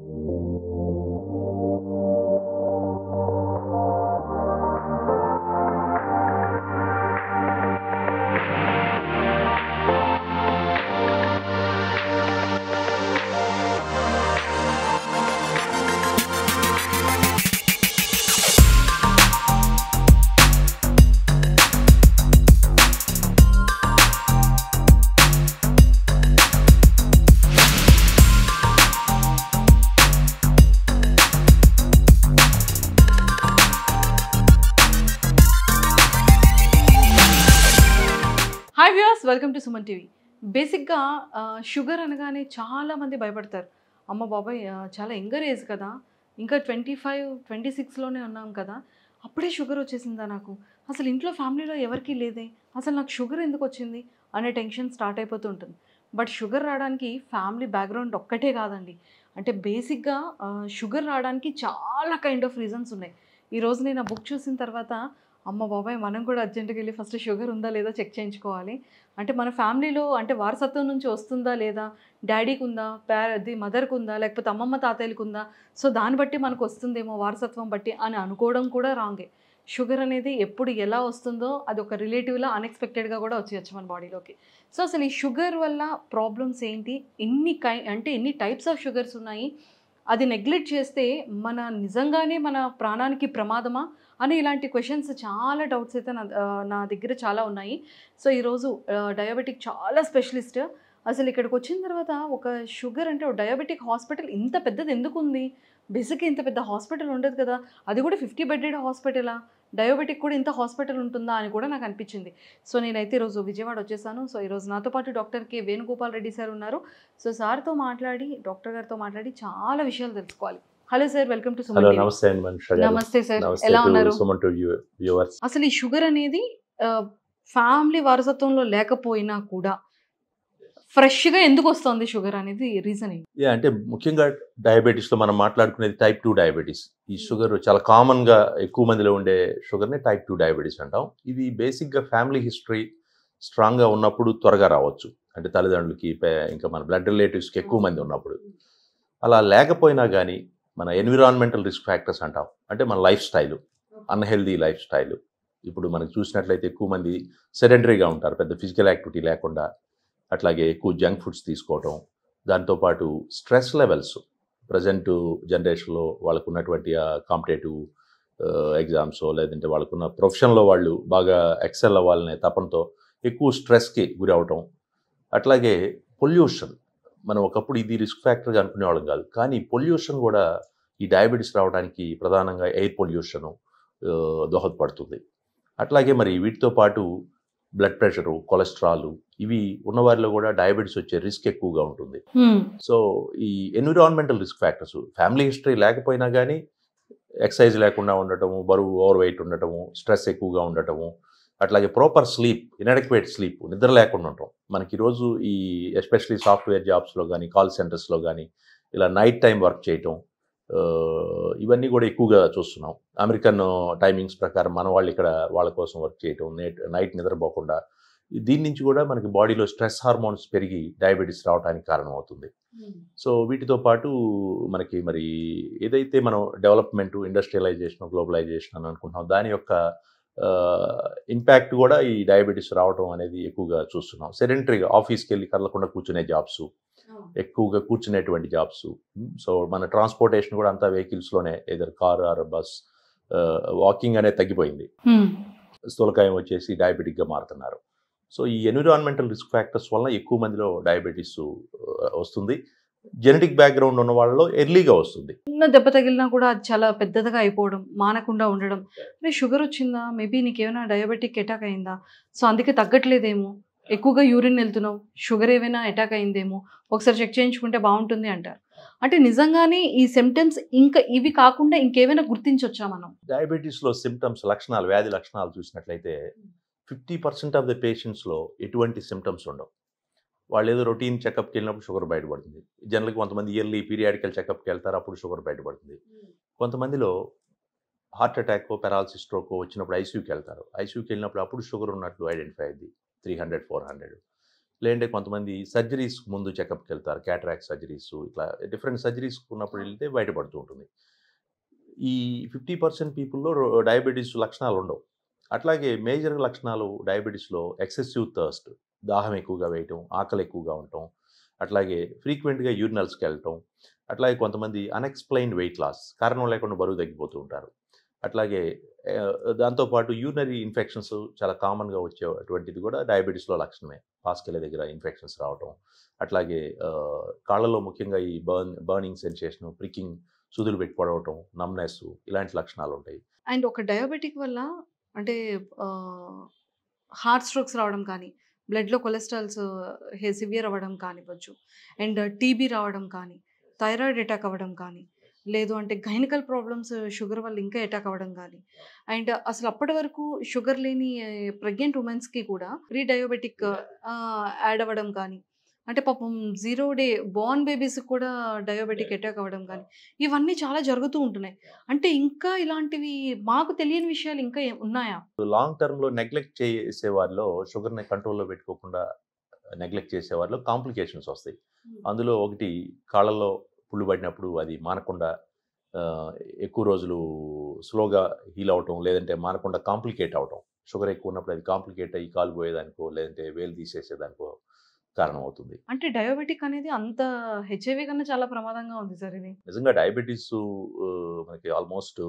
Hi viewers, welcome to Suman TV. బేసిక్గా sugar అనగానే చాలామంది భయపడతారు. అమ్మ బాబాయ్, చాలా యంగర్ ఏజ్ కదా, ఇంకా 25-26లోనే ఉన్నాం కదా, అప్పుడే షుగర్ వచ్చేసిందా నాకు, అసలు ఇంట్లో ఫ్యామిలీలో ఎవరికీ లేదే, అసలు నాకు షుగర్ ఎందుకు వచ్చింది అనే టెన్షన్ స్టార్ట్ అయిపోతూ ఉంటుంది. బట్ షుగర్ రావడానికి ఫ్యామిలీ బ్యాక్గ్రౌండ్ ఒక్కటే కాదండి. అంటే బేసిక్గా షుగర్ రావడానికి చాలా కైండ్ ఆఫ్ రీజన్స్ ఉన్నాయి. ఈరోజు నేను ఆ బుక్ చూసిన తర్వాత అమ్మ బాబాయ్, మనం కూడా అర్జెంటుగా వెళ్ళి ఫస్ట్ షుగర్ ఉందా లేదా చెక్ చేయించుకోవాలి. అంటే మన ఫ్యామిలీలో అంటే వారసత్వం నుంచి వస్తుందా లేదా, డాడీకి ఉందా, మదర్కి ఉందా, లేకపోతే అమ్మమ్మ తాతయ్యలకు ఉందా, సో దాన్ని బట్టి మనకు వస్తుందేమో వారసత్వం బట్టి అని అనుకోవడం కూడా రాంగే. షుగర్ అనేది ఎప్పుడు ఎలా వస్తుందో అది ఒక రిలేటివ్లా అన్ఎక్స్పెక్టెడ్గా కూడా వచ్చేయచ్చు మన బాడీలోకి. సో అసలు ఈ షుగర్ వల్ల ప్రాబ్లమ్స్ ఏంటి, ఎన్ని టైప్స్ ఆఫ్ షుగర్స్ ఉన్నాయి, అది నెగ్లెక్ట్ చేస్తే నిజంగానే మన ప్రాణానికి ప్రమాదమా అని ఇలాంటి క్వశ్చన్స్, చాలా డౌట్స్ అయితే నా దగ్గర చాలా ఉన్నాయి. సో ఈరోజు డయాబెటిక్ చాలా స్పెషలిస్ట్. అసలు ఇక్కడికి వచ్చిన తర్వాత ఒక షుగర్ అంటే డయాబెటిక్ హాస్పిటల్ ఇంత పెద్దది ఎందుకు ఉంది, బేసిక్గా ఇంత పెద్ద హాస్పిటల్ ఉండదు కదా, అది కూడా 50 బెడ్డెడ్ హాస్పిటలా, డయాబెటిక్ కూడా ఇంత హాస్పిటల్ ఉంటుందా అని కూడా నాకు అనిపించింది. సో నేనైతే ఈరోజు విజయవాడ వచ్చేసాను. సో ఈరోజు నాతో పాటు డాక్టర్ కే వేణుగోపాల్ రెడ్డి సార్ ఉన్నారు. సో సార్తో మాట్లాడి, డాక్టర్ గారితో మాట్లాడి చాలా విషయాలు తెలుసుకోవాలి. Hello sir, welcome to Suman TV. నమస్తే అండి మనీషా గారు. నమస్తే సార్, ఎలా ఉన్నారు? Suman TV viewers. అసలు ఈ షుగర్ అనేది ఫ్యామిలీ వారసత్వంలో లేకపోయినా కూడా ఫ్రెష్గా ఎందుకు వస్తుంది షుగర్ అనేది రీజన్ ఏంటి? అంటే ముఖ్యంగా డయాబెటీస్లో మనం మాట్లాడుకునేది టైప్ 2 డయాబెటీస్. ఈ షుగర్ చాలా కామన్గా ఎక్కువ మందిలో ఉండే షుగర్ని టైప్ 2 డయాబెటీస్ అంటాం. ఇది బేసిక్గా ఫ్యామిలీ హిస్టరీ స్ట్రాంగ్గా ఉన్నప్పుడు త్వరగా రావచ్చు. అంటే తల్లిదండ్రులకి, ఇంకా మన బ్లడ్ రిలేటివ్స్కి ఎక్కువ మంది ఉన్నప్పుడు. అలా లేకపోయినా కానీ మన ఎన్విరాన్మెంటల్ రిస్క్ ఫ్యాక్టర్స్ అంటాం. అంటే మన life style, unhealthy life style. ఇప్పుడు మనకు చూసినట్లయితే ఎక్కువ మంది సెడెంటరీగా ఉంటారు, పెద్ద ఫిజికల్ యాక్టివిటీ లేకుండా. అట్లాగే ఎక్కువ జంక్ ఫుడ్స్ తీసుకోవటం, దాంతోపాటు స్ట్రెస్ లెవెల్స్ ప్రజెంట్ జనరేషన్లో వాళ్ళకు ఉన్నటువంటి కాంపిటేటివ్ ఎగ్జామ్స్, లేదంటే వాళ్ళకున్న ప్రొఫెషన్లో వాళ్ళు బాగా ఎక్సెల్ అవ్వాలనే తపనతో ఎక్కువ స్ట్రెస్కి గురి అవటం. అట్లాగే పొల్యూషన్, మనం ఒకప్పుడు ఇది రిస్క్ ఫ్యాక్టర్గా అనుకునేవాళ్ళం కాదు, కానీ పొల్యూషన్ కూడా ఈ డయాబెటీస్ రావడానికి ప్రధానంగా ఎయిర్ పొల్యూషను దోహదపడుతుంది. అట్లాగే మరి వీటితో పాటు బ్లడ్ ప్రెషరు, కొలెస్ట్రాల్, ఇవి ఉన్నవారిలో కూడా డయాబెటీస్ వచ్చే రిస్క్ ఎక్కువగా ఉంటుంది. సో ఈ environmental risk factors, family history లేకపోయినా కానీ ఎక్సర్సైజ్ లేకుండా ఉండటము, బరువు ఓవర్ వెయిట్ ఉండటము, స్ట్రెస్ ఎక్కువగా ఉండటము, అట్లాగే ప్రాపర్ స్లీప్, ఇన్అడెక్వేట్ స్లీప్, నిద్ర లేకుండా ఉండటం. మనకి ఈరోజు ఈ ఎస్పెషలీ సాఫ్ట్వేర్ జాబ్స్లో కానీ, కాల్ సెంటర్స్లో కానీ ఇలా నైట్ టైం వర్క్ చేయటం, ఇవన్నీ కూడా ఎక్కువగా చూస్తున్నాం. అమెరికన్ టైమింగ్స్ ప్రకారం మన వాళ్ళు ఇక్కడ వాళ్ళ కోసం వర్క్ చేయటం, నైట్ నిద్రపోకుండా, దీని నుంచి కూడా మనకి బాడీలో స్ట్రెస్ హార్మోన్స్ పెరిగి డయాబెటీస్ రావడానికి కారణమవుతుంది. సో వీటితో పాటు మనకి మరి ఏదైతే మనం డెవలప్మెంట్, ఇండస్ట్రియలైజేషన్, గ్లోబలైజేషన్ అని అనుకుంటున్నాం, దాని యొక్క ఇంపాక్ట్ కూడా ఈ డయాబెటీస్ రావడం అనేది ఎక్కువగా చూస్తున్నాం. సెడెంటరీగా ఆఫీస్కి వెళ్ళి కదలకుండా కూర్చునే జాబ్స్, ఎక్కువగా కూర్చునేటువంటి జాబ్స్. సో మన ట్రాన్స్పోర్టేషన్ కూడా అంతా వెహికల్స్లోనే, either car or bus, walking అనేది తగ్గిపోయింది. స్థూలకాయం వచ్చేసి డయాబెటిక్గా మారుతున్నారు. సో ఈ ఎన్విరాన్మెంటల్ రిస్క్ ఫ్యాక్టర్స్ వల్ల ఎక్కువ మందిలో డయాబెటీస్ వస్తుంది. జెనెటిక్ బ్యాక్గ్రౌండ్ ఉన్న వాళ్ళలో ఎర్లీగా వస్తుంది. చిన్న దెబ్బ తగిలినా కూడా అది చాలా పెద్దదిగా అయిపోవడం, మానకుండా ఉండడం. అంటే షుగర్ వచ్చిందా, మేబీ నీకేమైనా డయాబెటిక్ అటాక్ అయిందా, సో అందుకే తగ్గట్లేదేమో, ఎక్కువగా యూరిన్ వెళ్తున్నావు, షుగర్ ఏమైనా అటాక్ అయిందేమో, ఒకసారి చెక్ చేయించుకుంటే బాగుంటుంది అంటారు. అంటే నిజంగానే ఈ సిమ్టమ్స్ ఇంకా ఇవి కాకుండా ఇంకేమైనా గుర్తించవచ్చా మనం? డయాబెటీస్లో సిమ్టమ్స్, లక్షణాలు, వ్యాధి లక్షణాలు చూసినట్లయితే 50% ఆఫ్ ద పేషెంట్స్లో ఎటువంటి సిమ్టమ్స్ ఉండవు. వాళ్ళు ఏదో రొటీన్ చెకప్కి వెళ్ళినప్పుడు షుగర్ బయటపడుతుంది. జనరల్గా కొంతమంది ఇయర్లీ పీరియాడికల్ చెకప్కి వెళ్తారు, అప్పుడు షుగర్ బయటపడుతుంది. కొంతమందిలో హార్ట్ అటాక్, పెరాలసిస్, స్ట్రోక్ వచ్చినప్పుడు ఐసీయూకి వెళ్తారు. ఐసీయూకి వెళ్ళినప్పుడు అప్పుడు షుగర్ ఉన్నట్లు ఐడెంటిఫై అయింది, 300-400. లేదంటే కొంతమంది సర్జరీస్ ముందు చెకప్కి వెళ్తారు, క్యాటరాక్ట్ సర్జరీస్, ఇట్లా డిఫరెంట్ సర్జరీస్ ఉన్నప్పుడు వెళ్తే బయటపడుతూ ఉంటుంది. ఈ 50% పీపుల్లో డయాబెటీస్ లక్షణాలు ఉండవు. అట్లాగే మేజర్ లక్షణాలు డయాబెటీస్లో ఎక్సెసివ్ థర్స్ట్, దాహం ఎక్కువగా వేయటం, ఆకలి ఎక్కువగా ఉండటం, అట్లాగే ఫ్రీక్వెంట్గా యూరినల్స్కి వెళ్ళటం, అట్లాగే కొంతమంది అన్ఎక్స్ప్లెయిన్డ్ వెయిట్ లాస్, కారణం లేకుండా బరువు తగ్గిపోతూ ఉంటారు. అట్లాగే దాంతోపాటు యూరినరీ ఇన్ఫెక్షన్స్ చాలా కామన్గా వచ్చేటువంటిది కూడా డయాబెటీస్లో లక్షణమే. పాస్కెళ్ళ దగ్గర ఇన్ఫెక్షన్స్ రావటం, అట్లాగే కాళ్ళలో ముఖ్యంగా ఈ బర్నింగ్ సెన్సేషన్, ప్రికింగ్, సూదులు పెట్టి పొడవటం, నమ్నెస్, ఇలాంటి లక్షణాలు ఉంటాయి. అండ్ ఒక డయాబెటిక్ వల్ల అంటే హార్ట్ స్ట్రోక్స్ రావడం కానీ, బ్లడ్లో కొలెస్ట్రాల్స్ సివియర్ అవ్వడం కానివ్వచ్చు, అండ్ టీబీ రావడం కానీ, థైరాయిడ్ అటాక్ అవ్వడం కానీ, లేదు అంటే గైనకల్ ప్రాబ్లమ్స్ షుగర్ వల్ల ఇంకా అటాక్ అవ్వడం కానీ, అండ్ అసలు అప్పటి వరకు షుగర్ లేని ప్రెగ్నెంట్ ఉమెన్స్కి కూడా ప్రీ డయాబెటిక్ యాడ్ అవ్వడం కానీ, అంటే పాపం 0 డే బోర్న్ బేబీస్కి కూడా డయాబెటిక్ అటాక్ అవ్వడం కానీ, ఇవన్నీ చాలా జరుగుతూ ఉంటున్నాయి. అంటే ఇంకా ఇలాంటివి మాకు తెలియని విషయాలు ఇంకా ఉన్నాయా? లాంగ్ టర్మ్లో నెగ్లెక్ట్ చేసే వారిలో, షుగర్ని కంట్రోల్లో పెట్టుకోకుండా నెగ్లెక్ట్ చేసే వారిలో కాంప్లికేషన్స్ వస్తాయి. అందులో ఒకటి, కాళ్ళల్లో పుళ్ళు పడినప్పుడు అది మానకుండా ఎక్కువ రోజులు స్లోగా హీల్ అవటం, లేదంటే మానకుండా కాంప్లికేట్ అవటం. షుగర్ ఎక్కువ ఉన్నప్పుడు అది కాంప్లికేట్ అయ్యి కాలు పోయేదానికో, లేదంటే వేలు తీసేసేదానికో కారణం అవుతుంది. అంటే డయాబెటిక్ అనేది అంత హెచ్ఐవి కన్నా చాలా ప్రమాదంగా ఉంది సార్ ఇది. నిజంగా డయాబెటీస్ మనకి ఆల్మోస్ట్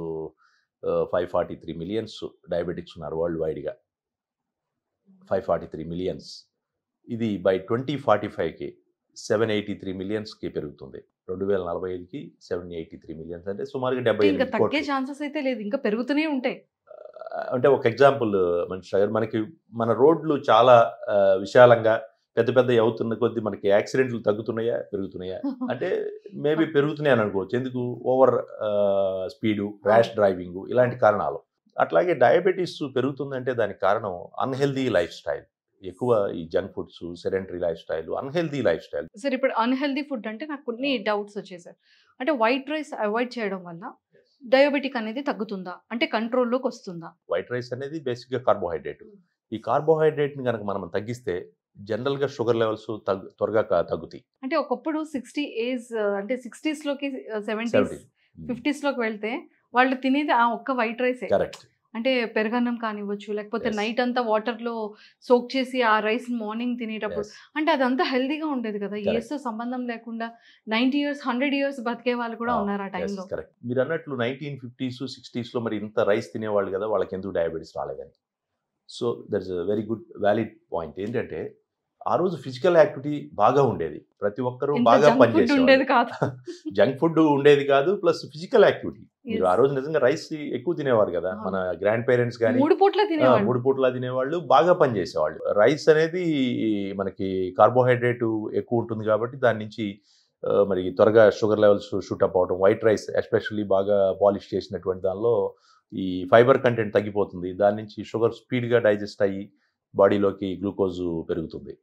543 మిలియన్స్ డయాబెటిక్స్ ఉన్నారు వరల్డ్ వైడ్గా. 543 మిలియన్స్. ఇది బై 2045కి 783 మిలియన్స్కి పెరుగుతుంది. 2045కి 783 మిలియన్స్, అంటే సుమారుగా ఇంకా 78 తగ్గే కోట్లు. ఛాన్సెస్ అయితే లేదు, ఇంకా పెరుగుతూనే ఉంటాయి. అంటే ఒక ఎగ్జాంపుల్ మనకి మన రోడ్లు చాలా విశాలంగా పెద్ద పెద్ద అవుతున్న కొద్దీ మనకి యాక్సిడెంట్లు తగ్గుతున్నాయా, పెరుగుతున్నాయా? అంటే మేబీ పెరుగుతున్నాయి అని అనుకోవచ్చు. ఎందుకు? ఓవర్ స్పీడు, ర్యాష్ డ్రైవింగ్, ఇలాంటి కారణాలు. అట్లాగే డయాబెటీస్ పెరుగుతుందంటే దానికి కారణం అన్హెల్దీ లైఫ్ స్టైల్. ఎక్కువ ఈ junk foods, sedentary life style, unhealthy life style. Sir ఇప్పుడు అన్హెల్దీ ఫుడ్ అంటే నాకు కొన్ని డౌట్స్ వచ్చాయి సార్. అంటే వైట్ రైస్ అవాయిడ్ చేయడం వల్ల డయాబెటిక్ అనేది తగ్గుతుందా, అంటే కంట్రోల్లోకి వస్తుందా? వైట్ రైస్ అనేది బేసిక్గా కార్బోహైడ్రేట్. ఈ కార్బోహైడ్రేట్ని కనుక మనం తగ్గిస్తే జనరల్గా షుగర్ లెవెల్స్ త్వరగా తగ్గుతాయి. అంటే ఒకప్పుడు 60 ఏజ్ అంటే 60స్లోకి 70s 70. 50స్లోకి వెళ్తే వాళ్ళు తినేది ఆ ఒక్క వైట్ రైసే. కరెక్ట్. అంటే పెరుగన్నం కానివ్వచ్చు, లేకపోతే Yes. నైట్ అంతా వాటర్లో సోక్ చేసి ఆ రైస్ మార్నింగ్ తినేటప్పుడు, Yes. అంటే అదంతా హెల్దీగా ఉండేది కదా. Correct. ఏజ్తో సంబంధం లేకుండా 90 ఇయర్స్ 100 ఇయర్స్ బతికే వాళ్ళు కూడా ఉన్నారు ఆ టైంలో. కరెక్ట్. మీరు అన్నట్లు 1950s 60స్లో మరి ఇంత రైస్ తినేవాళ్ళు కదా, వాళ్ళకి ఎందుకు డయాబెటీస్ రాలేదని. So that is a very good valid point. ఏంటంటే ఆ రోజు ఫిజికల్ యాక్టివిటీ బాగా ఉండేది, ప్రతి ఒక్కరూ ఇంత బాగా జంక్ ఫుడ్ పనిచేసేవాళ్ళు. ఉండేది కాదు. జంక్ ఫుడ్ ఉండేది కాదు, ప్లస్ ఫిజికల్ యాక్టివిటీ. మీరు Yes. ఆ రోజు నిజంగా రైస్ ఎక్కువ తినేవారు కదా. అవును. మన గ్రాండ్ పేరెంట్స్ కానీ 3 పూట్ల తినేవాళ్ళు. 3 పూటలా తినేవాళ్ళు, బాగా పనిచేసేవాళ్ళు. రైస్ అనేది మనకి కార్బోహైడ్రేట్ ఎక్కువ ఉంటుంది కాబట్టి దాని నుంచి మరి త్వరగా షుగర్ లెవెల్స్ షూటప్ అవడం. వైట్ రైస్ ఎస్పెషల్లీ బాగా పాలిష్ చేసినటువంటి దానిలో ఈ ఫైబర్ కంటెంట్ తగ్గిపోతుంది. దాని నుంచి షుగర్ స్పీడ్గా డైజెస్ట్ అయ్యి బాడీలోకి గ్లూకోజ్ పెరుగుతుంది.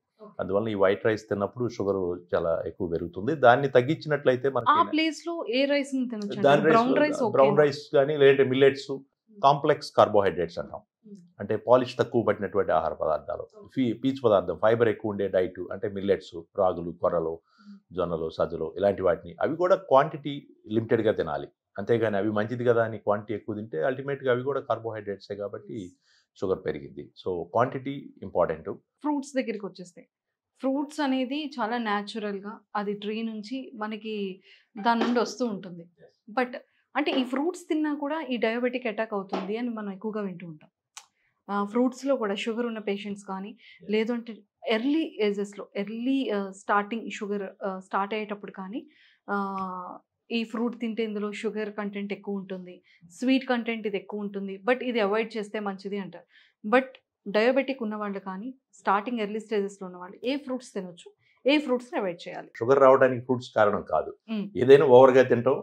అందువల్ల ఈ వైట్ రైస్ తిన్నప్పుడు షుగర్ చాలా ఎక్కువ పెరుగుతుంది. దాన్ని తగ్గించినట్లయితే ఆ మనకి ప్లేస్ లో ఏ రైస్ తినొచ్చు? దాని బ్రౌన్ రైస్ బ్రౌన్ రైస్ కానీ, లేదంటే మిల్లెట్స్, కాంప్లెక్స్ కార్బోహైడ్రేట్స్ అంటాం. అంటే పాలిష్ తక్కువ పట్టినటువంటి ఆహార పదార్థాలు, పీచు పదార్థం, ఫైబర్ ఎక్కువ ఉండే డైట్ అంటే మిల్లెట్స్, రాగులు, కొర్రలు, జొన్నలు, సజ్జలు, ఇలాంటి వాటిని. అవి కూడా క్వాంటిటీ లిమిటెడ్గా తినాలి. అంతేగాని అవి మంచిది కదా అని క్వాంటిటీ ఎక్కువ తింటే అల్టిమేట్గా అవి కూడా కార్బోహైడ్రేట్సే కాబట్టి షుగర్ పెరిగింది. So quantity important. ఫ్రూట్స్ దగ్గరికి వచ్చేస్తాయి. ఫ్రూట్స్ అనేది చాలా న్యాచురల్గా అది ట్రీ నుంచి మనకి దాని నుండి వస్తూ ఉంటుంది. బట్ అంటే ఈ ఫ్రూట్స్ తిన్నా కూడా ఈ డయాబెటిక్ అటాక్ అవుతుంది అని మనం ఎక్కువగా వింటూ ఉంటాం. ఫ్రూట్స్లో కూడా షుగర్ ఉన్న పేషెంట్స్ కానీ, లేదు అంటే ఎర్లీ ఏజెస్లో ఎర్లీ స్టార్టింగ్ షుగర్ స్టార్ట్ అయ్యేటప్పుడు కానీ ఈ ఫ్రూట్ తింటే ఇందులో షుగర్ కంటెంట్ ఎక్కువ ఉంటుంది, స్వీట్ కంటెంట్ ఇది ఎక్కువ ఉంటుంది, బట్ ఇది అవాయిడ్ చేస్తే మంచిది అంటారు. బట్ డయాబెటిక్ ఉన్నవాళ్ళు కానీ, స్టార్టింగ్ ఎర్లీ స్టేజెస్లో ఉన్నవాళ్ళు ఏ ఫ్రూట్స్ తినొచ్చు, ఏ ఫ్రూట్స్ని అవాయిడ్ చేయాలి? షుగర్ రావడానికి ఫ్రూట్స్ కారణం కాదు. మ్మ్. ఏదైనా ఓవర్గా తినటం,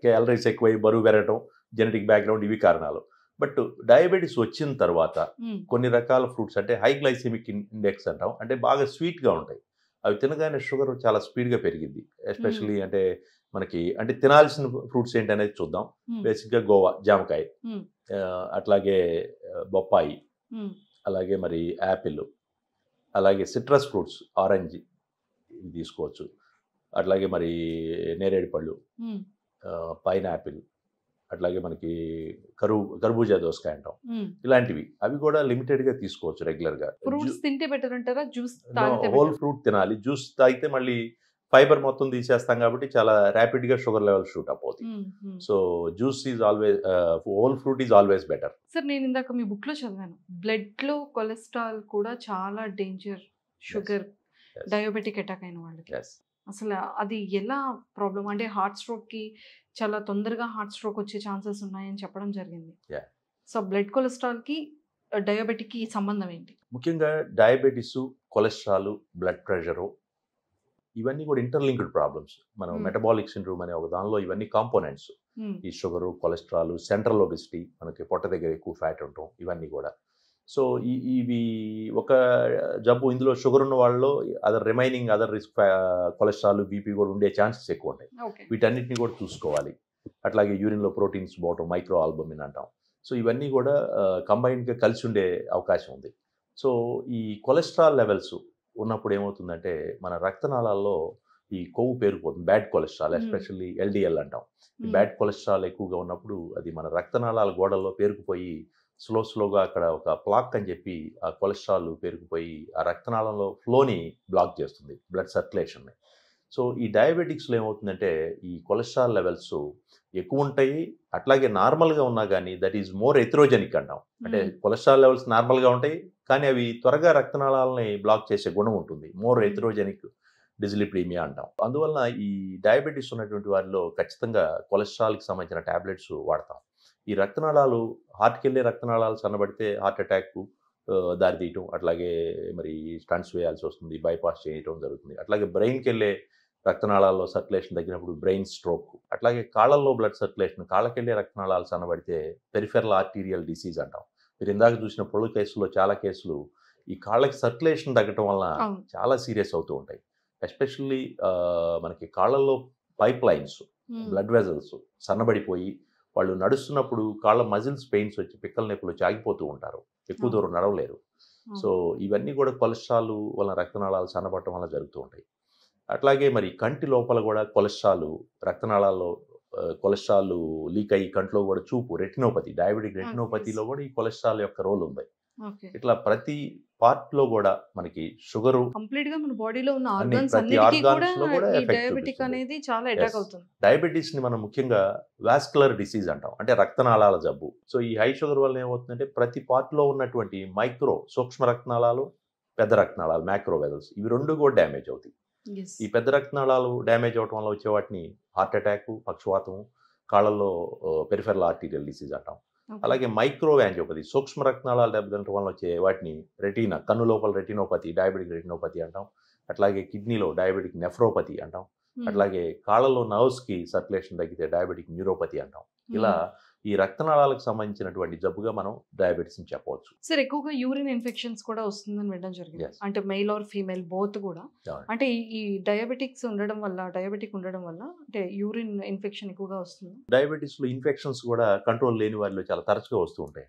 క్యాలరీస్ ఎక్కువై బరువు పెరగటం, జెనెటిక్ బ్యాక్గ్రౌండ్, ఇవి కారణాలు. బట్ డయాబెటీస్ వచ్చిన తర్వాత మ్మ్. కొన్ని రకాల ఫ్రూట్స్ అంటే హై గ్లైసెమిక్ ఇండెక్స్ అంటాం, అంటే బాగా స్వీట్గా ఉంటాయి. అవి తినగానే షుగర్ చాలా స్పీడ్గా పెరిగింది. ఎస్పెషల్లీ అంటే మనకి అంటే తినాల్సిన ఫ్రూట్స్ ఏంటి అనేది చూద్దాం. మ్మ్. బేసిక్గా గోవా, జామకాయ, మ్మ్. అట్లాగే బొప్పాయి, మ్మ్. అలాగే మరి యాపిల్, అలాగే సిట్రస్ ఫ్రూట్స్, ఆరెంజ్ ఇవి తీసుకోవచ్చు. అట్లాగే మరి నేరేడు పళ్ళు, పైనాపిల్, అట్లాగే మనకి కర్బూజా దోసకాయ అంటాం. ఇలాంటివి అవి కూడా లిమిటెడ్గా తీసుకోవచ్చు రెగ్యులర్గా. ఫ్రూట్స్ తింటే బెటర్ అంటారా, జ్యూస్ తాగితే హోల్ ఫ్రూట్ తినాలి. జ్యూస్ తాగితే మళ్ళీ ఫైబర్ మొత్తం తీసేస్తాం కాబట్టి చాలా ర్యాపిడ్గా షుగర్ లెవెల్ షూట్ అప్ అవుతుంది. So juice is always, whole fruit is always better. Sir, నేను ఇందాక మీ బుక్లో చదివాను, బ్లడ్లో కొలెస్ట్రాల్ కూడా చాలా డేంజర్ షుగర్ డయాబెటిక్ అటాక్ అయిన వాళ్ళకి. అసలు అది ఎలా ప్రాబ్లం అంటే హార్ట్ స్ట్రోక్కి చాలా తొందరగా హార్ట్ స్ట్రోక్ వచ్చే ఛాన్సెస్ ఉన్నాయని చెప్పడం జరిగింది. సో బ్లడ్ కొలెస్ట్రాల్కి డయాబెటిక్కి సంబంధం ఏంటి? ముఖ్యంగా డయాబెటీస్, కొలెస్ట్రాల్, బ్లడ్ ప్రెషరు ఇవన్నీ కూడా ఇంటర్లింక్డ్ ప్రాబ్లమ్స్. మనం మెటబాలిక్ సిండ్రోమ్ అనే ఒక దానిలో ఇవన్నీ కాంపోనెంట్స్. ఈ షుగరు, కొలెస్ట్రాల్, సెంట్రల్ ఒబెసిటీ, మనకి పొట్ట దగ్గర ఎక్కువ ఫ్యాట్ ఉండటం, ఇవన్నీ కూడా. సో ఇవి ఒక జబ్బు. ఇందులో షుగర్ ఉన్న వాళ్ళలో remaining other risk cholesterol, BP కూడా ఉండే ఛాన్సెస్ ఎక్కువ ఉంటాయి. వీటన్నిటిని కూడా చూసుకోవాలి. అట్లాగే యూరిన్లో ప్రోటీన్స్ పోవటం, మైక్రో ఆల్బమిన్ అంటాం. సో ఇవన్నీ కూడా కంబైన్డ్గా కలిసి ఉండే అవకాశం ఉంది. సో ఈ కొలెస్ట్రాల్ లెవెల్స్ ఉన్నప్పుడు ఏమవుతుందంటే మన రక్తనాళాల్లో ఈ కొవ్వు పేరుకుపోతుంది. బ్యాడ్ కొలెస్ట్రాల్, ఎస్పెషల్లీ ఎల్డిఎల్ అంటాం. ఈ బ్యాడ్ కొలెస్ట్రాల్ ఎక్కువగా ఉన్నప్పుడు అది మన రక్తనాళాల గోడల్లో పేరుకుపోయి స్లోగా అక్కడ ఒక ప్లాక్ అని చెప్పి ఆ కొలెస్ట్రాల్ పేరుకుపోయి ఆ రక్తనాళంలో ఫ్లోని బ్లాక్ చేస్తుంది, బ్లడ్ సర్క్యులేషన్ని. సో ఈ డయాబెటిక్స్లో ఏమవుతుందంటే ఈ కొలెస్ట్రాల్ లెవెల్స్ ఎక్కువ ఉంటాయి. అట్లాగే నార్మల్గా ఉన్నా కానీ దట్ ఈజ్ మోర్ ఎథ్రోజెనిక్ అంటాం. అంటే కొలెస్ట్రాల్ లెవెల్స్ నార్మల్గా ఉంటాయి కానీ అవి త్వరగా రక్తనాళాలని బ్లాక్ చేసే గుణం ఉంటుంది. మోర్ ఎథ్రోజెనిక్ డిజిలిపిడీమియా అంటాం. అందువల్ల ఈ డయాబెటీస్ ఉన్నటువంటి వారిలో ఖచ్చితంగా కొలెస్ట్రాల్కి సంబంధించిన ట్యాబ్లెట్స్ వాడతాం. ఈ రక్తనాళాలు, హార్ట్కి వెళ్ళే రక్తనాళాలు సన్నబడితే హార్ట్ అటాక్కు దారితీయటం, అట్లాగే మరి స్టంట్స్ వేయాల్సి వస్తుంది, బైపాస్ చేయటం జరుగుతుంది. అట్లాగే బ్రెయిన్కి వెళ్ళే రక్తనాళాల్లో సర్క్యులేషన్ తగ్గినప్పుడు బ్రెయిన్ స్ట్రోక్, అట్లాగే కాళ్ళల్లో బ్లడ్ సర్క్యులేషన్, కాళ్ళకెళ్ళే రక్తనాళాలు సన్నబడితే పెరిఫెరల్ ఆర్టీరియల్ డిసీజ్ అంటాం. మీరు ఇందాక చూసిన పొళ్ళు కేసులో చాలా కేసులు ఈ కాళ్ళకి సర్క్యులేషన్ తగ్గటం వల్ల చాలా సీరియస్ అవుతూ ఉంటాయి. ఎస్పెషల్లీ మనకి కాళ్ళల్లో పైప్ లైన్స్, బ్లడ్ వెజల్స్ సన్నబడిపోయి వాళ్ళు నడుస్తున్నప్పుడు కాళ్ళ మజిల్స్ పెయిన్స్ వచ్చి పిక్కల నొప్పులు చాగిపోతూ ఉంటారు, ఎక్కువ దూరం నడవలేరు. సో ఇవన్నీ కూడా కొలెస్ట్రాల్ వల్ల రక్తనాళాలు సన్నబడటం వల్ల జరుగుతూ ఉంటాయి. అట్లాగే మరి కంటి లోపల కూడా కొలెస్ట్రాల్, రక్తనాళాల్లో కొలెస్ట్రాల్ లీక్ అయ్యి కంట్లో కూడా చూపు, రెటినోపతి, డయాబెటిక్ రెటినోపతిలో కూడా ఈ కొలెస్ట్రాల్ యొక్క రోల్ ఉంది. ఇట్లా ప్రతి పార్ట్ లో కూడా మనకి షుగర్ కంప్లీట్ గా మన బాడీలో ఉన్న ఆర్గాన్స్ అన్నిటికీ కూడా ఈ డయాబెటిక్ అనేది చాలా అటాక్ అవుతుంది. డయాబెటీస్ ని మనం ముఖ్యంగా వాస్కులర్ డిసీజ్ అంటాం, అంటే రక్తనాళాల జబ్బు. సో ఈ హై షుగర్ వల్ల ఏమవుతుందంటే ప్రతి పార్ట్ లో ఉన్నటువంటి మైక్రో సూక్ష్మ రక్తనాళాలు, పెద్ద రక్తనాళాలు, మ్యాక్రో వెజల్స్, ఇవి రెండు కూడా డ్యామేజ్ అవుతాయి. ఈ పెద్ద రక్తనాళాలు డ్యామేజ్ అవటం వల్ల వచ్చే వాటిని హార్ట్ అటాక్, పక్షవాతం, కాళ్ళల్లో పెరిఫెరల్ ఆర్టీరియల్ డిసీజ్ అంటాం. అలాగే మైక్రో యాంజియోపతి, సూక్ష్మ రక్తనాళాలు దెబ్బతినటం వల్ల వచ్చే వాటిని రెటీనా, కన్ను లోపల రెటినోపతి, డయాబెటిక్ రెటినోపతి అంటాం. అట్లాగే కిడ్నీలో డయాబెటిక్ నెఫ్రోపతి అంటాం. అట్లాగే కాళ్ళలో నర్వ్స్కి సర్క్యులేషన్ తగ్గితే డయాబెటిక్ న్యూరోపతి అంటాం. ఇలా ఈ రక్తనాళాలకు సంబంధించినటువంటి జబ్బుగా మనం డయాబెటీస్ ని చెప్పవచ్చు. సార్, ఎక్కువగా యూరిన్ ఇన్ఫెక్షన్స్ కూడా వస్తుందని వినడం జరిగింది. అంటే మెయిల్ ఆర్ ఫీమేల్ బోత్ కూడా. అంటే ఈ డయాబెటిక్ ఉండడం వల్ల అంటే యూరిన్ ఇన్ఫెక్షన్ ఎక్కువగా వస్తుంది. డయాబెటీస్ లో ఇన్ఫెక్షన్స్ కూడా కంట్రోల్ లేని వారిలో చాలా తరచుగా వస్తూ ఉంటాయి.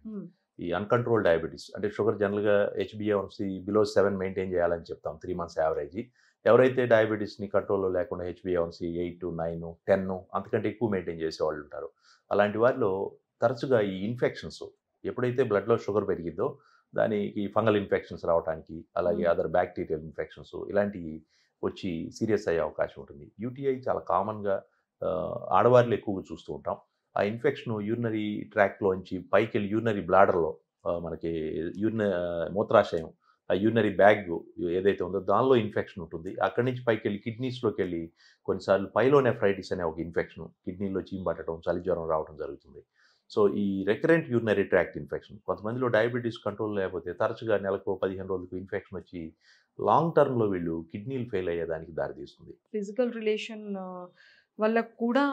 ఈ అన్కంట్రోల్ డయాబెటీస్ అంటే షుగర్ జనరల్గా HbA1c బిలో 7 మెయింటైన్ చేయాలని చెప్తాం, 3 months యావరేజ్. ఎవరైతే డయాబెటీస్ని కంట్రోల్లో లేకుండా HbA1c 8, 9, 10 అంతకంటే ఎక్కువ మెయింటైన్ చేసే వాళ్ళు ఉంటారు. అలాంటి వారిలో తరచుగా ఈ ఇన్ఫెక్షన్స్, ఎప్పుడైతే బ్లడ్లో షుగర్ పెరిగిద్దో దానికి ఫంగల్ ఇన్ఫెక్షన్స్ రావడానికి, అలాగే అదర్ బ్యాక్టీరియల్ ఇన్ఫెక్షన్స్ ఇలాంటివి వచ్చి సీరియస్ అయ్యే అవకాశం ఉంటుంది. UTI చాలా కామన్గా ఆడవారిలో ఎక్కువగా చూస్తూ ఉంటాం. ఆ ఇన్ఫెక్షన్ యూరినరీ ట్రాక్లోంచి పైకి వెళ్ళి యూరినరీ బ్లాడర్లో, మనకి మూత్రాశయం, ఆ యూరినరీ బ్యాగ్ ఏదైతే ఉందో దానిలో ఇన్ఫెక్షన్ ఉంటుంది. అక్కడి నుంచి పైకి వెళ్ళి కిడ్నీస్లోకి వెళ్ళి కొన్నిసార్లు పైలోనెఫ్రైటిస్ అనే ఒక ఇన్ఫెక్షన్, కిడ్నీలో చీము పట్టడం, చలి జ్వరం రావడం జరుగుతుంది. సో ఈ రెకరెంట్ యూరినరీ ట్రాక్ట్ ఇన్ఫెక్షన్, కొంతమందిలో డయాబెటీస్ కంట్రోల్ లేకపోతే తరచుగా నెలకు 15 రోజులకు ఇన్ఫెక్షన్ వచ్చి లాంగ్ టర్మ్లో వీళ్ళు కిడ్నీలు ఫెయిల్ అయ్యేదానికి దారితీస్తుంది. ఫిజికల్ రిలేషన్ వల్ల కూడా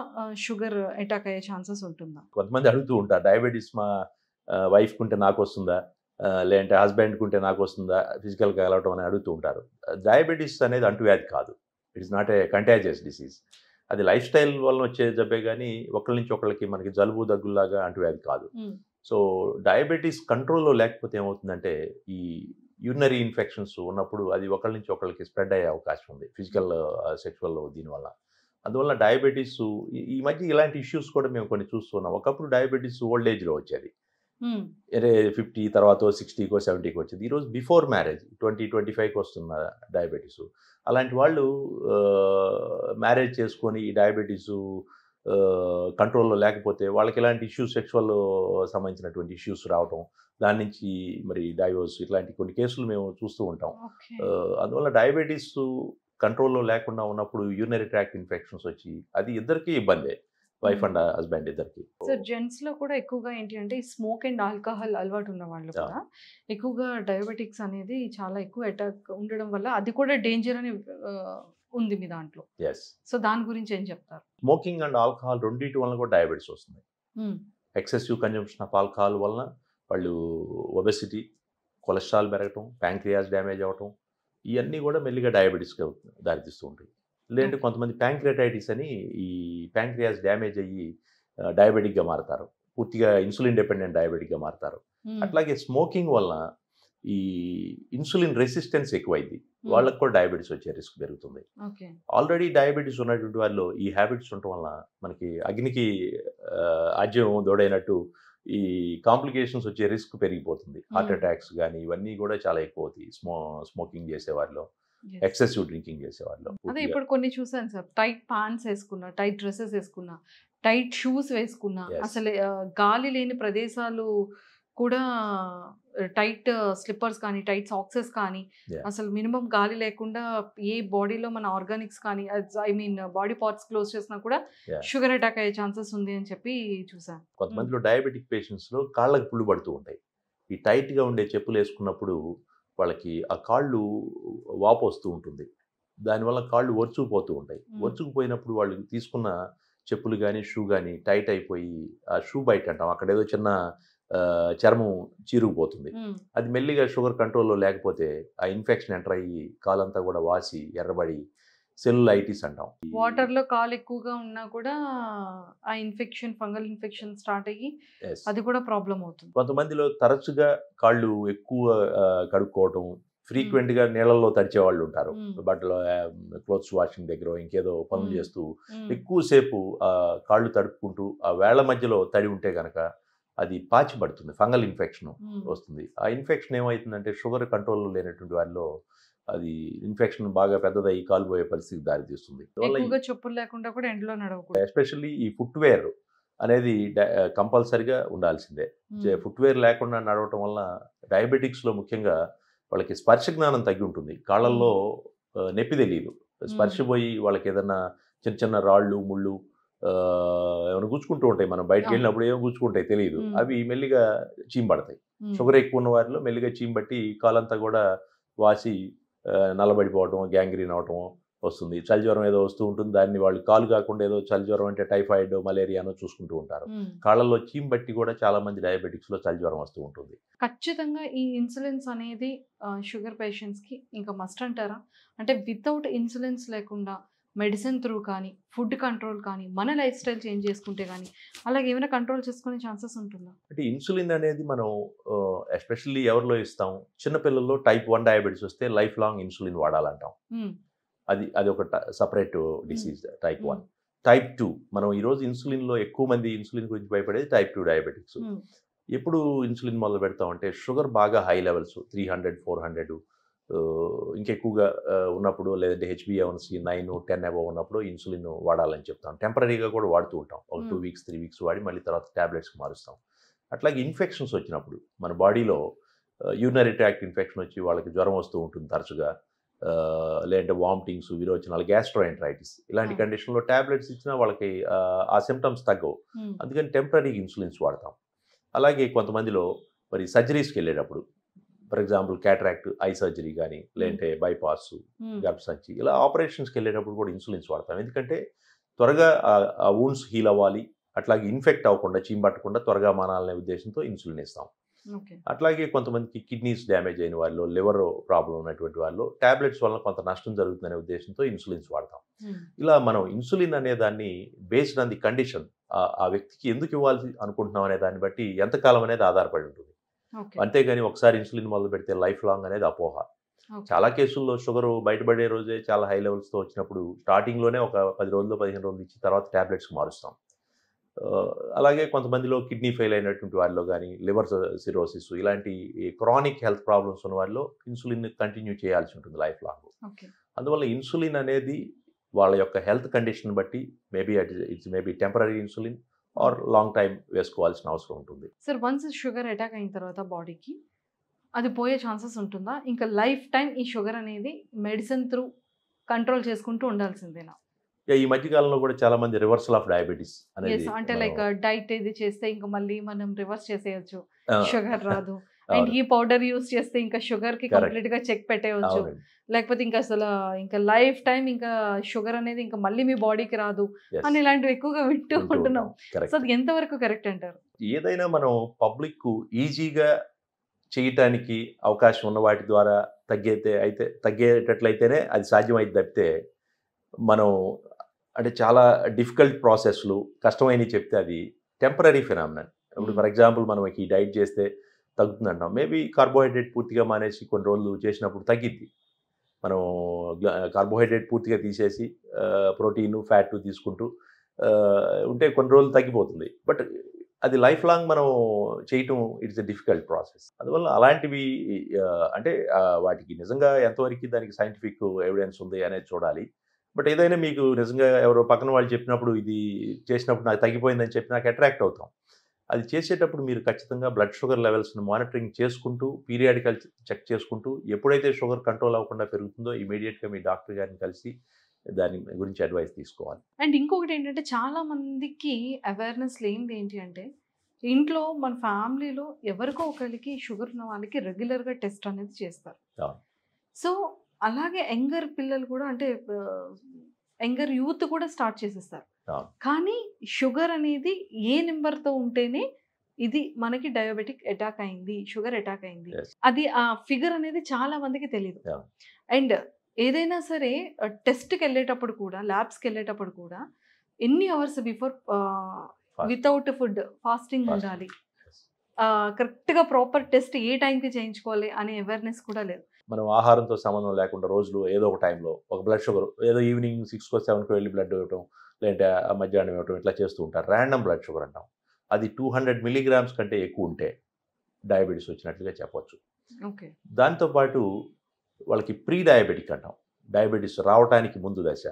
షుగర్ అటాక్ అయ్యే ఛాన్సెస్ ఉంటుందా? కొంతమంది అడుగుతూ ఉంటారు, డయాబెటీస్ మా వైఫ్కి ఉంటే నాకు వస్తుందా, లేదంటే హస్బెండ్కి ఉంటే నాకు వస్తుందా, ఫిజికల్గా కలవటం అని అడుగుతూ ఉంటారు. డయాబెటీస్ అనేది అంటువ్యాధి కాదు, it is not a contagious disease. అది లైఫ్ స్టైల్ వల్ల వచ్చే జబ్బే కానీ ఒకరి నుంచి ఒకరికి మనకి జలుబు దగ్గులాగా అంటువ్యాధి కాదు. సో డయాబెటీస్ కంట్రోల్లో లేకపోతే ఏమవుతుందంటే ఈ యూరినరీ ఇన్ఫెక్షన్స్ ఉన్నప్పుడు అది ఒకళ్ళ నుంచి ఒకళ్ళకి స్ప్రెడ్ అయ్యే అవకాశం ఉంది, ఫిజికల్ సెక్షువల్ దీనివల్ల. అందువల్ల డయాబెటీస్ ఈ మధ్య ఇలాంటి ఇష్యూస్ కూడా మేము కొన్ని చూస్తున్నాం. ఒకప్పుడు డయాబెటీస్ ఓల్డ్ ఏజ్లో వచ్చేది, 50 తర్వాత 60కో 70కో వచ్చేది. ఈరోజు బిఫోర్ మ్యారేజ్ 25కి వస్తున్న డయాబెటీస్. అలాంటి వాళ్ళు మ్యారేజ్ చేసుకొని ఈ డయాబెటీస్ కంట్రోల్లో లేకపోతే వాళ్ళకి ఇలాంటి ఇష్యూస్, సెక్షువల్ సంబంధించినటువంటి ఇష్యూస్ రావటం, దాని నుంచి మరి డైవోర్స్, ఇట్లాంటి కొన్ని కేసులు మేము చూస్తూ ఉంటాం. అందువల్ల డయాబెటీస్ కంట్రోల్లో లేకుండా ఉన్నప్పుడు యూరినరీ ట్రాక్ట్ ఇన్ఫెక్షన్స్ వచ్చి అది ఇద్దరికీ ఇబ్బందే, వైఫ్ అండ్ హస్బెండ్ ఇద్దరికి. సో జెంట్స్ లో కూడా ఎక్కువగా ఏంటి అంటే స్మోక్ అండ్ ఆల్కహాల్ అలవాటు ఉన్న వాళ్ళు కూడా ఎక్కువగా డయాబెటిక్స్ అనేది చాలా ఎక్కువ అటాక్ ఉండడం వల్ల అది కూడా డేంజర్ అని ఉంది మీ దాంట్లో. సో దాని గురించి ఏం చెప్తారు? స్మోకింగ్ అండ్ ఆల్కహాల్ రెండింటి వలన కూడా డయాబెటీస్ వస్తుంది. ఎక్సెసివ్ కన్జంప్షన్ ఆఫ్ ఆల్కహాల్ వలన వాళ్ళు ఒబెసిటీ, కొలెస్ట్రాల్ పెరగటం, ప్యాంక్రియాస్ డ్యామేజ్ అవ్వటం, ఇవన్నీ కూడా మెల్లిగా డయాబెటీస్కి దారితీస్తూ ఉంటాయి. లేదంటే కొంతమంది ప్యాంక్రియాటైటిస్ అని ఈ ప్యాంక్రియాస్ డ్యామేజ్ అయ్యి డయాబెటిక్గా మారుతారు, పూర్తిగా ఇన్సులిన్ డిపెండెంట్ డయాబెటిక్గా మారుతారు. అట్లాగే స్మోకింగ్ వలన ఈ ఇన్సులిన్ రెసిస్టెన్స్ ఎక్కువైంది, వాళ్ళకు కూడా డయాబెటీస్ వచ్చే రిస్క్ పెరుగుతుంది. ఆల్రెడీ డయాబెటీస్ ఉన్నటువంటి వాళ్ళు ఈ హ్యాబిట్స్ ఉండటం వల్ల మనకి అగ్నికి ఆజ్యం దోడైనట్టు ఈ కాంప్లికేషన్స్ వచ్చే రిస్క్ పెరిగిపోతుంది. హార్ట్ అటాక్స్ కానీ ఇవన్నీ కూడా చాలా ఎక్కువ అవుతాయి స్మోకింగ్ చేసేవాళ్ళు, ఎక్సెసివ్ డ్రింకింగ్ చేసేవాళ్ళు. అదే ఇప్పుడు కొన్ని చూసాను సార్, టైట్ ప్యాంట్స్ వేసుకున్నా, టైట్ డ్రెస్సెస్ వేసుకున్నా, టైట్ షూస్ వేసుకున్నా, అసలు గాలి లేని ప్రదేశాలు కూడా టైట్ స్లిప్పర్స్ కానీ, టైట్ సాక్సెస్ కానీ, అసలు మినిమం గాలి లేకుండా ఏ బాడీలో మన ఆర్గానిక్స్ కానీ, I mean body parts close చేసినా కూడా షుగర్ అటాక్ అయ్యే ఛాన్సెస్ ఉంది అని చెప్పి చూసాను. కొంతమందిలో డయాబెటిక్ పేషెంట్స్లో కాళ్ళకు పుళ్ళు పడుతూ ఉంటాయి. ఈ టైట్గా ఉండే చెప్పులు వేసుకున్నప్పుడు వాళ్ళకి ఆ కాళ్ళు వాపు వస్తూ ఉంటుంది, దానివల్ల కాళ్ళు ఒరుచుకుపోతూ ఉంటాయి. ఒరుచుకుపోయినప్పుడు వాళ్ళు తీసుకున్న చెప్పులు కానీ షూ కానీ టైట్ అయిపోయి ఆ షూ బయట అంటాం, అక్కడ ఏదో చిన్న చర్మం చీరుకుపోతుంది. అది మెల్లిగా షుగర్ కంట్రోల్లో లేకపోతే ఆ ఇన్ఫెక్షన్ ఎంటర్ అయ్యి కాలంతా కూడా వాసి ఎర్రబడి సెల్యులైటిస్ అంటాం. వాటర్లో కాలు ఎక్కువగా ఉన్నా కూడా ఆ ఇన్ఫెక్షన్, ఫంగల్ ఇన్ఫెక్షన్ స్టార్ట్ అయ్యి అది కూడా ప్రాబ్లం అవుతుంది. కొంతమందిలో తరచుగా కాళ్ళు ఎక్కువ కడుక్కోవటం, ఫ్రీక్వెంట్గా నీళ్ళల్లో తడిచే వాళ్ళు ఉంటారు, బట్టలు క్లోత్స్ వాషింగ్ దగ్గర ఇంకేదో పనులు చేస్తూ ఎక్కువసేపు కాళ్ళు తడుపుకుంటూ ఆ వేళ్ల మధ్యలో తడి ఉంటే కనుక అది పాచి పడుతుంది, ఫంగల్ ఇన్ఫెక్షన్ వస్తుంది. ఆ ఇన్ఫెక్షన్ ఏమవుతుందంటే షుగర్ కంట్రోల్లో లేనటువంటి వారిలో అది ఇన్ఫెక్షన్ బాగా పెద్దదయ్యి కాలుపోయే పరిస్థితికి దారితీస్తుంది. చెప్పులు లేకుండా కూడా ఎండలో నడవకూడదు. ఎస్పెషల్లీ ఈ ఫుట్వేర్ అనేది కంపల్సరిగా ఉండాల్సిందే. ఫుట్వేర్ లేకుండా నడవటం వల్ల డయాబెటిక్స్లో ముఖ్యంగా వాళ్ళకి స్పర్శ జ్ఞానం తగ్గి ఉంటుంది, కాళ్ళల్లో నొప్పి తెలియదు, స్పర్శ పోయి వాళ్ళకి ఏదన్నా చిన్న చిన్న రాళ్ళు ముళ్ళు ఏమైనా గుచ్చుకుంటూ ఉంటాయి, మనం బయటకు వెళ్ళినప్పుడు ఏమో గుచ్చుకుంటాయి తెలియదు, అవి మెల్లిగా చీంబడతాయి. షుగర్ ఎక్కువ ఉన్న వారిలో మెల్లిగా చీంబట్టి కాలంతా కూడా వాసి నల్లబడిపోవటం, గ్యాంగ్రీన్ అవటం వస్తుంది. చలిజ్వరం ఏదో వస్తూ ఉంటుంది, దాన్ని వాళ్ళు కాలు కాకుండా ఏదో చలిజ్వరం అంటే టైఫాయిడ్, మలేరియానో చూసుకుంటూ ఉంటారు. కాళ్ళల్లో చీంబట్టి కూడా చాలా మంది డయాబెటిక్స్లో చలిజ్వరం వస్తూ ఉంటుంది. ఖచ్చితంగా ఈ ఇన్సులిన్స్ అనేది షుగర్ పేషెంట్స్కి ఇంకా మస్ట్ అంటారా? అంటే వితౌట్ ఇన్సులిన్స్ లేకుండా మెడిసిన్ త్రూ కానీ, ఫుడ్ కంట్రోల్ కానీ, మన లైఫ్ స్టైల్ చేంజ్ చేసుకుంటే కానీ అలాగే ఏమైనా కంట్రోల్ చేసుకునే ఛాన్సెస్ ఉంటుందా? అంటే ఇన్సులిన్ అనేది మనం ఎస్పెషల్లీ ఎవరిలో ఇస్తాం, చిన్నపిల్లల్లో టైప్ 1 డయాబెటీస్ వస్తే లైఫ్ లాంగ్ ఇన్సులిన్ వాడాలంటాం. అది ఒక సపరేట్ డిసీజ్ టైప్ 1. టైప్ 2 మనం ఈరోజు ఇన్సులిన్లో ఎక్కువ మంది ఇన్సులిన్ గురించి భయపడేది టైప్ 2 డయాబెటిక్స్. ఎప్పుడు ఇన్సులిన్ మొదలు పెడతామంటే షుగర్ బాగా హై లెవెల్స్ 300, 400 ఇంకెక్కువగా ఉన్నప్పుడు, లేదంటే HbA1c 9, 10 అబవ్ ఉన్నప్పుడు ఇన్సులిన్ వాడాలని చెప్తాం. టెంపరీగా కూడా వాడుతూ ఉంటాం, ఒక 2 వీక్స్ 3 వీక్స్ వాడి మళ్ళీ తర్వాత ట్యాబ్లెట్స్కి మారుస్తాం. అట్లాగే ఇన్ఫెక్షన్స్ వచ్చినప్పుడు మన బాడీలో యూరినరీ ట్రాక్ట్ ఇన్ఫెక్షన్ వచ్చి వాళ్ళకి జ్వరం వస్తూ ఉంటుంది తరచుగా, లేదంటే వామిటింగ్స్, విరోచనాలు, గ్యాస్ట్రోఎంటరైటిస్, ఇలాంటి కండిషన్లో ట్యాబ్లెట్స్ ఇచ్చినా వాళ్ళకి ఆ సిమ్టమ్స్ తగ్గవు, అందుకని టెంపరీ ఇన్సులిన్స్ వాడతాం. అలాగే కొంతమందిలో మరి సర్జరీస్కి వెళ్ళేటప్పుడు, for example cataract I surgery కానీ, లేదంటే బైపాస్, గర్భసంచి, ఇలా ఆపరేషన్స్కి వెళ్ళేటప్పుడు కూడా ఇన్సులిన్స్ వాడతాం. ఎందుకంటే త్వరగా ఆ వూండ్స్ హీల్ అవ్వాలి, అట్లాగే ఇన్ఫెక్ట్ అవ్వకుండా, చీంబట్టకుండా త్వరగా మానాలనే ఉద్దేశంతో ఇన్సులిన్ ఇస్తాం. అట్లాగే కొంతమందికి కిడ్నీస్ డ్యామేజ్ అయిన వాళ్ళు, లివర్ ప్రాబ్లం ఉన్నటువంటి వాళ్ళు ట్యాబ్లెట్స్ వల్ల కొంత నష్టం జరుగుతుందనే ఉద్దేశంతో ఇన్సులిన్స్ వాడతాం. ఇలా మనం ఇన్సులిన్ అనే దాన్ని బేస్డ్ ఆన్ ది కండిషన్, ఆ వ్యక్తికి ఎందుకు ఇవ్వాలి అనుకుంటున్నాం అనే దాన్ని బట్టి ఎంతకాలం అనేది ఆధారపడి ఉంటుంది. ఓకే. అంతేగాని ఒకసారి ఇన్సులిన్ మొదలు పెడితే లైఫ్ లాంగ్ అనేది అపోహ. ఓకే. చాలా కేసుల్లో షుగర్ బయటపడే రోజే చాలా హై లెవెల్స్‌తో వచ్చినప్పుడు స్టార్టింగ్‌లోనే ఒక 10 రోజుల్లో, 15 రోజులు ఇచ్చి తర్వాత టాబ్లెట్స్‌కి మారుస్తాం. అలాగే కొంతమందిలో కిడ్నీ ఫెయిల్ అయినటువంటి వారిలో గానీ, లివర్ సిరోసిస్ ఇలాంటి క్రానిక్ హెల్త్ ప్రాబ్లమ్స్ ఉన్న వారిలో ఇన్సులిన్ కంటిన్యూ చేయాల్సి ఉంటుంది లైఫ్ లాంగ్. ఓకే. అందువల్ల ఇన్సులిన్ అనేది వాళ్ళ యొక్క హెల్త్ కండిషన్ బట్టి it's maybe temporary insulin or long time వేసుకోవాల్సిన అవసరం ఉంటుంది. సార్ వన్స్ షుగర్ అటాక్ అయిన తర్వాత బాడీకి అది పోయే ఛాన్సెస్ ఉంటుందా? ఇంకా లైఫ్ టైమ్ ఈ షుగర్ అనేది మెడిసిన్ త్రూ కంట్రోల్ చేసుకుంటూ ఉండాల్సిందేనా? ఈ మధ్య కాలంలో కూడా చాలా మంది రివర్సల్ ఆఫ్ డయాబెటిస్ అనేది యెస్. అంటే లైక్ డైట్ ఇది చేస్తే ఇంక మళ్ళీ మనం రివర్స్ చేసేయొచ్చు. ఆ, షుగర్ రాదు. అండ్ అవును. ఈ పౌడర్ యూజ్ చేస్తే ఇంకా షుగర్‌కి Correct. కంప్లీట్‌గా చెక్ పెట్టేయొచ్చు. అవునండి. లేకపోతే ఇంకా అసలు ఇంకా లైఫ్ టైమ్ ఇంకా షుగర్ అనేది ఇంకా మళ్ళీ మీ బాడీకి రాదు Yes. అని ఇలాంటివి ఎక్కువగా వింటూ వింటూ ఉంటున్నాం. ఉంటాం. Correct. సో అది ఎంతవరకు కరెక్ట్ అంటారు? ఏదైనా మనం పబ్లిక్ ఈజీగా చేయటానికి అవకాశం ఉన్న వాటి ద్వారా తగ్గేటట్లయితేనే అది సాధ్యమైంది తప్పితే మనం అంటే చాలా డిఫికల్ట్ ప్రాసెస్లు కష్టమైనవి చెప్తే అది టెంపరీ ఫినామినన్. ఇప్పుడు ఫర్ ఎగ్జాంపుల్ మనం ఈ డైట్ చేస్తే తగ్గుతుంది అంటాం. మేబీ కార్బోహైడ్రేట్ పూర్తిగా మానేసి కొన్ని రోజులు చేసినప్పుడు తగ్గిద్ది. మనం కార్బోహైడ్రేట్ పూర్తిగా తీసేసి ప్రోటీన్ ఫ్యాట్ తీసుకుంటూ ఉంటే కొన్ని రోజులు తగ్గిపోతుంది. బట్ అది లైఫ్ లాంగ్ మనం చేయటం ఇట్స్ ఎ డిఫికల్ట్ ప్రాసెస్. అందువల్ల అలాంటివి అంటే వాటికి నిజంగా ఎంతవరకు దానికి సైంటిఫిక్ ఎవిడెన్స్ ఉంది అనేది చూడాలి. బట్ ఏదైనా మీకు నిజంగా ఎవరో పక్కన వాళ్ళు చెప్పినప్పుడు ఇది చేసినప్పుడు నాకు తగ్గిపోయిందని చెప్పి నాకు అట్రాక్ట్ అవుతాం. అది చేసేటప్పుడు మీరు ఖచ్చితంగా బ్లడ్ షుగర్ లెవెల్స్ని మానిటరింగ్ చేసుకుంటూ పీరియాడికల్ చెక్ చేసుకుంటూ ఎప్పుడైతే షుగర్ కంట్రోల్ అవ్వకుండా పెరుగుతుందో ఇమీడియట్గా మీ డాక్టర్ గారిని కలిసి దాని గురించి అడ్వైస్ తీసుకోవాలి. అండ్ ఇంకొకటి ఏంటంటే చాలా మందికి అవేర్‌నెస్ లేనిది ఏంటి అంటే ఇంట్లో మన ఫ్యామిలీలో ఎవరికో ఒకరికి షుగర్ ఉన్న వాళ్ళకి రెగ్యులర్‌గా టెస్ట్ అనేది చేస్తారు. అవును. సో అలాగే యంగర్ పిల్లలు కూడా అంటే యంగర్ యూత్ కూడా స్టార్ట్ చేసేస్తారు. అవును. కానీ షుగర్ అనేది ఏ నెంబర్‌తో ఉంటేనే ఇది మనకి డయాబెటిక్ అటాక్ అయింది, షుగర్ అటాక్ అయింది. Yes. అది ఆ ఫిగర్ అనేది చాలా మందికి తెలీదు. Yeah. అండ్ ఏదైనా సరే టెస్ట్‌కి వెళ్ళేటప్పుడు కూడా, ల్యాబ్స్‌కి వెళ్ళేటప్పుడు కూడా ఎన్ని hours before without food fasting ఉండాలి. Yes. కరెక్ట్‌గా ప్రాపర్ టెస్ట్ ఏ టైంకి చేయించుకోవాలి అనే అవేర్‌నెస్ కూడా లేదు. మనం ఆహారంతో సంబంధం లేకుండా రోజులు ఏదో ఒక టైంలో ఒక బ్లడ్ షుగర్ ఏదో ఈవినింగ్ 6కో 7కో వెళ్ళి బ్లడ్ ఇవ్వటం, లేదంటే మధ్యాహ్నం ఇవ్వటం ఇట్లా చేస్తూ ఉంటారు. ర్యాండమ్ బ్లడ్ షుగర్ అంటాం. అది 200 మిల్లీగ్రామ్స్ కంటే ఎక్కువ ఉంటే డయాబెటీస్ వచ్చినట్లుగా చెప్పొచ్చు. ఓకే. దాంతోపాటు వాళ్ళకి ప్రీ డయాబెటిక్ అంటాం. డయాబెటీస్ రావడానికి ముందు దశ.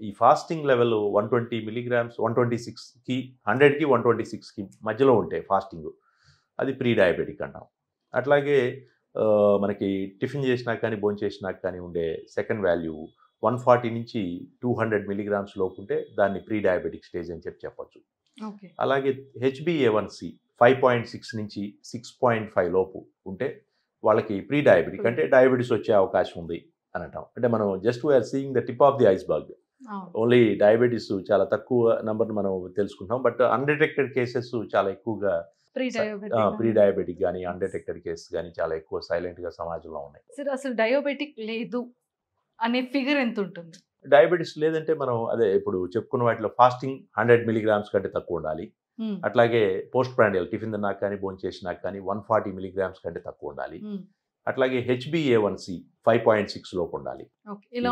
ఈ ఫాస్టింగ్ లెవెల్ 120 మిల్లీగ్రామ్స్ 126కి 100కి 126కి మధ్యలో ఉంటే ఫాస్టింగ్ అది ప్రీ డయాబెటిక్ అంటాం. అట్లాగే మనకి టిఫిన్ చేసినాక కానీ భోంచేసినాక కానీ ఉండే సెకండ్ వాల్యూ 140 నుంచి 200 మిల్లీగ్రామ్స్ లోపు ఉంటే దాన్ని ప్రీ డయాబెటిక్ స్టేజ్ అని చెప్పొచ్చు. ఓకే. అలాగే HbA1c 5.6 నుంచి 6.5 లోపు ఉంటే వాళ్ళకి ప్రీ డయాబెటిక్ అంటే డయాబెటీస్ వచ్చే అవకాశం ఉంది అని అంటాం. అంటే మనం just we are seeing the tip of the iceberg. Only diabetes చాలా తక్కువ నెంబర్ మనం తెలుసుకుంటాం. బట్ అన్డిటెక్టెడ్ కేసెస్ చాలా ఎక్కువగా ప్రీ డయాబెటిక్ కానీ అన్డిటెక్టెడ్ కేసెస్ కానీ చాలా ఎక్కువ సైలెంట్గా సమాజంలో ఉన్నాయి. సరే అసలు డయాబెటిక్ లేదు అనే ఫిగర్ ఎంత ఉంటుంది? డయాబెటీస్ లేదంటే మనం అదే ఇప్పుడు చెప్పుకున్న వాటిలో ఫాస్టింగ్ 100 మిల్లీగ్రామ్స్ కంటే తక్కువ ఉండాలి. అట్లాగే పోస్ట్ ప్రాండియల్ టిఫిన్ తిన్నాక కానీ భోంచేసినాక కానీ 140 మిల్లీగ్రామ్స్ కంటే తక్కువ ఉండాలి. అట్లాగే HbA1c 5.6 లోపు ఉండాలి. ఇలా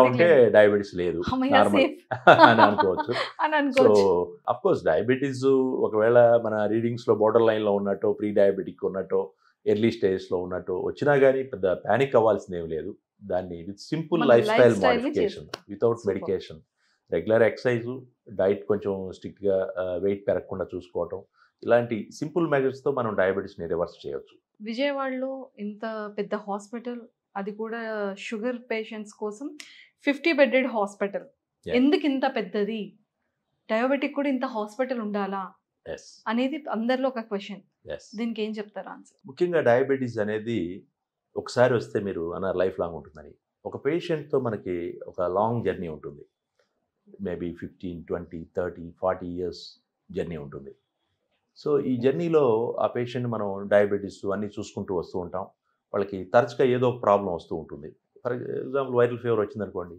ఉంటే డయాబెటీస్ లేదు నార్మల్ అని అనుకోవచ్చు. సో అఫ్ కోర్స్ డయాబెటీస్ ఒకవేళ మన రీడింగ్స్ లో బోర్డర్ లైన్ లో ఉన్నట్టు ప్రీ డయాబెటిక్ ఉన్నట్టు ఎర్లీ స్టేజ్ లో ఉన్నట్టు వచ్చినా కానీ పెద్ద ప్యానిక్ అవ్వాల్సింది ఏమి లేదు. దాన్ని with simple life style modification without medication, regular exercise, diet కొంచెం స్ట్రిక్ట్గా వెయిట్ పెరగకుండా చూసుకోవటం, ఇలాంటి సింపుల్ మెజర్స్తో మనం డయాబెటీస్ని రివర్స్ చేయవచ్చు. విజయవాడలో ఇంత పెద్ద హాస్పిటల్, అది కూడా షుగర్ పేషెంట్స్ కోసం 50 బెడెడ్ హాస్పిటల్. ఎందుకు ఇంత పెద్దది, డయాబెటిక్ కూడా ఇంత హాస్పిటల్ ఉండాలా అనేది అందరిలో ఒక క్వశ్చన్. దీనికి ఏం చెప్తారు ఆన్సర్? ముఖ్యంగా డయాబెటీస్ అనేది ఒకసారి వస్తే మీరు అన్నారు లైఫ్ లాంగ్ ఉంటుందని. ఒక పేషెంట్తో మనకి ఒక లాంగ్ జర్నీ ఉంటుంది. మేబీ 15, 20, 30, 40 ఇయర్స్ జర్నీ ఉంటుంది. సో ఈ జర్నీలో ఆ పేషెంట్ మనం డయాబెటీస్ అన్నీ చూసుకుంటూ వస్తూ ఉంటాం. వాళ్ళకి తరచుగా ఏదో ఒక ప్రాబ్లం వస్తూ ఉంటుంది. ఫర్ ఎగ్జాంపుల్ వైరల్ ఫీవర్ వచ్చిందనుకోండి,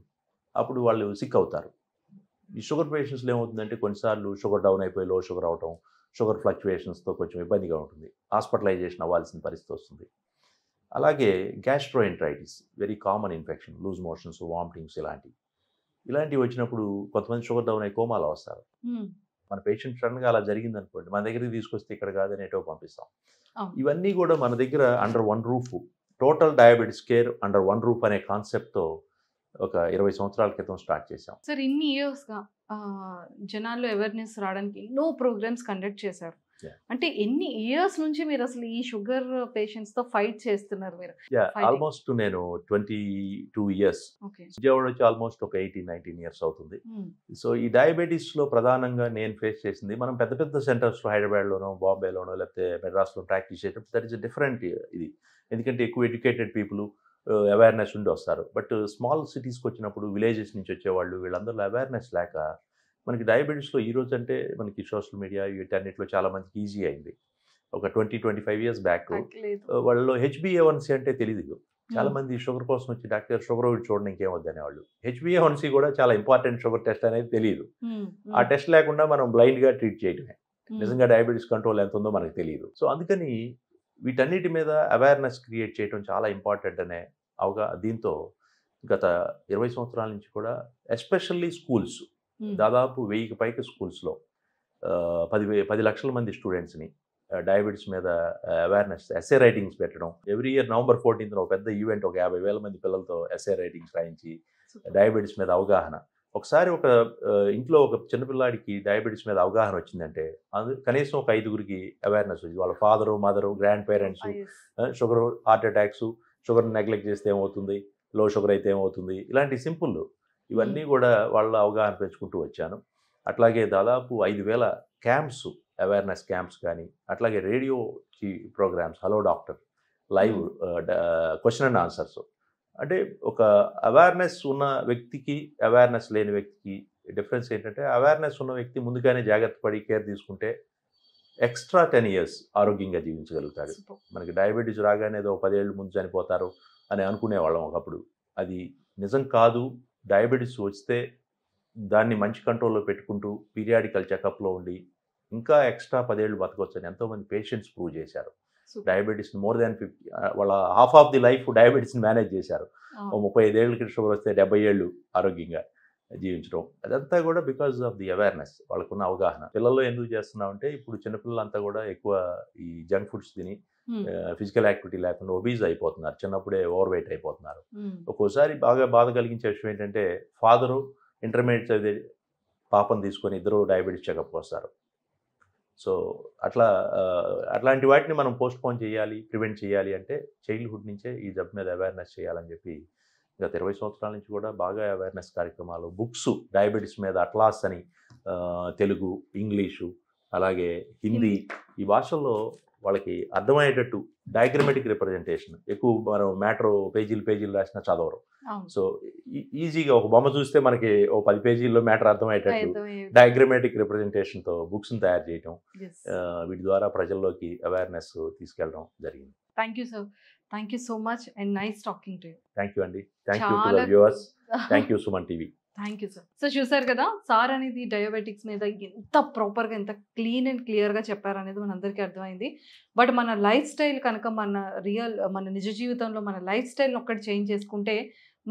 అప్పుడు వాళ్ళు సిక్ అవుతారు. ఈ షుగర్ పేషెంట్స్లో ఏమవుతుందంటే కొన్నిసార్లు షుగర్ డౌన్ అయిపోయి లో షుగర్ అవటం, షుగర్ ఫ్లక్చుయేషన్స్తో కొంచెం ఇబ్బందిగా ఉంటుంది, హాస్పిటలైజేషన్ అవ్వాల్సిన పరిస్థితి వస్తుంది. అలాగే gastroenteritis, very common infection, loose motions, vomitings ఇలాంటివి వచ్చినప్పుడు కొంతమంది షుగర్ డౌన్ అయ్యి కోమాలో వస్తారు. మన పేషెంట్ సడన్గా అలా జరిగింది అనుకోండి, మన దగ్గరికి తీసుకొస్తే ఇక్కడ కాదని ఎటో పంపిస్తాం. ఇవన్నీ కూడా మన దగ్గర under one roof, total diabetes care under one roof అనే కాన్సెప్ట్తో ఒక 20 సంవత్సరాల క్రితం స్టార్ట్ చేశాం. సార్ ఇన్ని ఇయర్స్గా జనాల్లో అవేర్నెస్ రావడానికి ఎన్నో ప్రోగ్రామ్స్ కండక్ట్ చేశారు. అంటే ఎన్ని ఇయర్స్ నుంచి మీరు అసలు ఈ షుగర్ పేషెంట్స్ తో ఫైట్ చేస్తున్నారు మీరు? ఆల్మోస్ట్ నేను 22 ఇయర్స్, విజయవాడ వచ్చి ఆల్మోస్ట్ ఒక 18-19 ఇయర్స్ అవుతుంది. సో ఈ డయాబెటీస్ లో ప్రధానంగా నేను ఫేస్ చేసింది, మనం పెద్ద పెద్ద సెంటర్స్ లో హైదరాబాద్లోనో బాంబేలోనో లేకపోతే మెడ్రాస్లో ప్రాక్టీస్ చేసేటప్పుడు దట్ ఈస్ డిఫరెంట్ ఇది, ఎందుకంటే ఎక్కువ ఎడ్యుకేటెడ్ పీపుల్ అవేర్నెస్ ఉండి వస్తారు. బట్ స్మాల్ సిటీస్కి వచ్చినప్పుడు విలేజెస్ నుంచి వచ్చేవాళ్ళు వీళ్ళందరిలో అవేర్నెస్ లేక మనకి డయాబెటీస్లో ఈరోజు అంటే మనకి సోషల్ మీడియా వీటన్నిటిలో చాలా మందికి ఈజీ అయింది. ఒక 20-25 ఇయర్స్ బ్యాక్ వాళ్ళలో HbA1c అంటే తెలియదు. చాలా మంది షుగర్ కోసం వచ్చి డాక్టర్ షుగర్ చూడండి ఇంకేమొద్దు అనేవాళ్ళు. HbA1c కూడా చాలా ఇంపార్టెంట్ షుగర్ టెస్ట్ అనేది తెలియదు. ఆ టెస్ట్ లేకుండా మనం బ్లైండ్గా ట్రీట్ చేయడమే, నిజంగా డయాబెటీస్ కంట్రోల్ ఎంత ఉందో మనకు తెలియదు. సో అందుకని వీటన్నిటి మీద అవేర్నెస్ క్రియేట్ చేయడం చాలా ఇంపార్టెంట్ అనే దీంతో గత 20 సంవత్సరాల నుంచి కూడా ఎస్పెషల్లీ స్కూల్స్, దాదాపు 1000కి పైకి స్కూల్స్లో 10 లక్షల మంది స్టూడెంట్స్ని డయాబెటీస్ మీద అవేర్నెస్ ఎస్ఏ రైటింగ్స్ పెట్టడం. ఎవ్రీ ఇయర్ November 14th ఒక పెద్ద ఈవెంట్, ఒక 50,000 మంది పిల్లలతో ఎస్ఏ రైటింగ్స్ రాయించి డయాబెటీస్ మీద అవగాహన. ఒకసారి ఒక ఇంట్లో ఒక చిన్నపిల్లాడికి డయాబెటీస్ మీద అవగాహన వచ్చిందంటే కనీసం ఒక 5గురికి అవేర్నెస్ వచ్చింది. వాళ్ళ father, mother, grand parents, sugar, heart attacks, sugar neglect చేస్తే ఏమవుతుంది, లో షుగర్ అయితే ఏమవుతుంది, ఇలాంటి సింపుల్ ఇవన్నీ కూడా వాళ్ళ అవగాహన పెంచుకుంటూ వచ్చాను. అట్లాగే దాదాపు 5,000 క్యాంప్స్, అవేర్నెస్ క్యాంప్స్ కానీ, అట్లాగే radio programs, hello doctor, live question and answers. అంటే ఒక అవేర్నెస్ ఉన్న వ్యక్తికి అవేర్నెస్ లేని వ్యక్తికి డిఫరెన్స్ ఏంటంటే, అవేర్నెస్ ఉన్న వ్యక్తి ముందుగానే జాగ్రత్త పడి కేర్ తీసుకుంటే ఎక్స్ట్రా 10 ఇయర్స్ ఆరోగ్యంగా జీవించగలుగుతాడు. మనకి డయాబెటీస్ రాగానే ఏదో 10 ఏళ్ళు ముందు చనిపోతారు అని అనుకునేవాళ్ళం ఒకప్పుడు. అది నిజం కాదు. డయాబెటీస్ వస్తే దాన్ని మంచి కంట్రోల్లో పెట్టుకుంటూ పీరియాడికల్ చెకప్లో ఉండి ఇంకా ఎక్స్ట్రా 10 ఏళ్ళు బతకొచ్చని ఎంతోమంది పేషెంట్స్ ప్రూవ్ చేశారు. డయాబెటీస్ని మోర్ దాన్ 50, వాళ్ళ హాఫ్ ఆఫ్ ది లైఫ్ డయాబెటీస్ని మేనేజ్ చేశారు. 35 ఏళ్ళకి షుగర్ వస్తే 70 ఏళ్ళు ఆరోగ్యంగా జీవించడం. అదంతా కూడా బికాజ్ ఆఫ్ ది అవేర్నెస్, వాళ్ళకున్న అవగాహన. పిల్లల్లో ఎందుకు చేస్తున్నామంటే ఇప్పుడు చిన్నపిల్లలంతా కూడా ఎక్కువ ఈ జంక్ ఫుడ్స్ తిని ఫిజికల్ యాక్టివిటీ లేకుండా ఒబీజ్ అయిపోతున్నారు, చిన్నప్పుడే ఓవర్ వెయిట్ అయిపోతున్నారు. ఒక్కోసారి బాగా బాధ కలిగించే విషయం ఏంటంటే, ఫాదరు ఇంటర్మీడియట్ చదివే పాపను తీసుకొని ఇద్దరు డయాబెటీస్ చెకప్కి వస్తారు. సో అట్లాంటి వాటిని మనం పోస్ట్ పోన్ చేయాలి, ప్రివెంట్ చేయాలి అంటే చైల్డ్హుడ్ నుంచే ఈ జబ్బు మీద అవేర్నెస్ చేయాలని చెప్పి గత 20 సంవత్సరాల నుంచి కూడా బాగా అవేర్నెస్ కార్యక్రమాలు, బుక్స్ డయాబెటీస్ మీద అట్లాస్ అని, తెలుగు, ఇంగ్లీషు, అలాగే హిందీ, ఈ భాషల్లో వాళ్ళకి అర్థమయ్యేటట్టు డయాగ్రమెటిక్ రిప్రజెంటేషన్, ఎక్కువ మనం మ్యాటర్ పేజీలు రాసినా చదవరు. సో ఈజీగా ఒక బొమ్మ చూస్తే మనకి ఓ 10 పేజీల్లో మ్యాటర్ అర్థమయ్యేటట్టు డయాగ్రమెటిక్ రిప్రజెంటేషన్తో బుక్స్ని తయారు చేయడం, వీటి ద్వారా ప్రజల్లోకి అవేర్నెస్ తీసుకెళ్ళడం జరిగింది. Thank you sir, thank you so much and nice talking to you. Thank you అండి, thank you to the viewers, thank you Suman TV. Thank you sir. So చూసారు కదా, సార్ అనేది డయాబెటిక్స్ మీద ఎంత ప్రాపర్గా, ఎంత క్లీన్ అండ్ క్లియర్గా చెప్పారనేది మనందరికీ అర్థమైంది. బట్ మన లైఫ్ స్టైల్ కనుక మన నిజ జీవితంలో మన లైఫ్ స్టైల్ని ఒక్కటి చేంజ్ చేసుకుంటే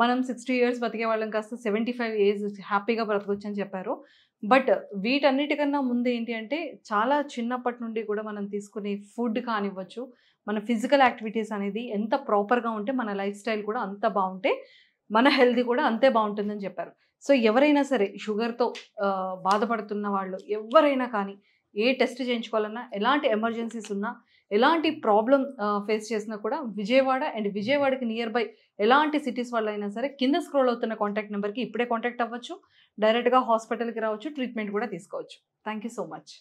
మనం 60 years బతికే వాళ్ళం కాస్త 75 years హ్యాపీగా బ్రతకొచ్చు అని చెప్పారు. బట్ వీటన్నిటికన్నా ముందు ఏంటి అంటే, చాలా చిన్నప్పటి నుండి కూడా మనం తీసుకునే ఫుడ్ కానివ్వచ్చు, మన ఫిజికల్ యాక్టివిటీస్ అనేది ఎంత ప్రాపర్గా ఉంటే మన లైఫ్ స్టైల్ కూడా అంత బాగుంటే మన హెల్త్ కూడా అంతే బాగుంటుందని చెప్పారు. సో ఎవరైనా సరే షుగర్తో బాధపడుతున్న వాళ్ళు ఎవరైనా కానీ ఏ టెస్ట్ చేయించుకోవాలన్నా, ఎలాంటి ఎమర్జెన్సీస్ ఉన్నా, ఎలాంటి ప్రాబ్లం ఫేస్ చేసినా కూడా విజయవాడ అండ్ విజయవాడకి నియర్ బై ఎలాంటి సిటీస్ వాళ్ళు అయినా సరే కింద స్క్రోల్ అవుతున్న కాంటాక్ట్ నెంబర్కి ఇప్పుడే కాంటాక్ట్ అవ్వచ్చు, డైరెక్ట్గా హాస్పిటల్కి రావచ్చు, ట్రీట్మెంట్ కూడా తీసుకోవచ్చు. Thank you so much.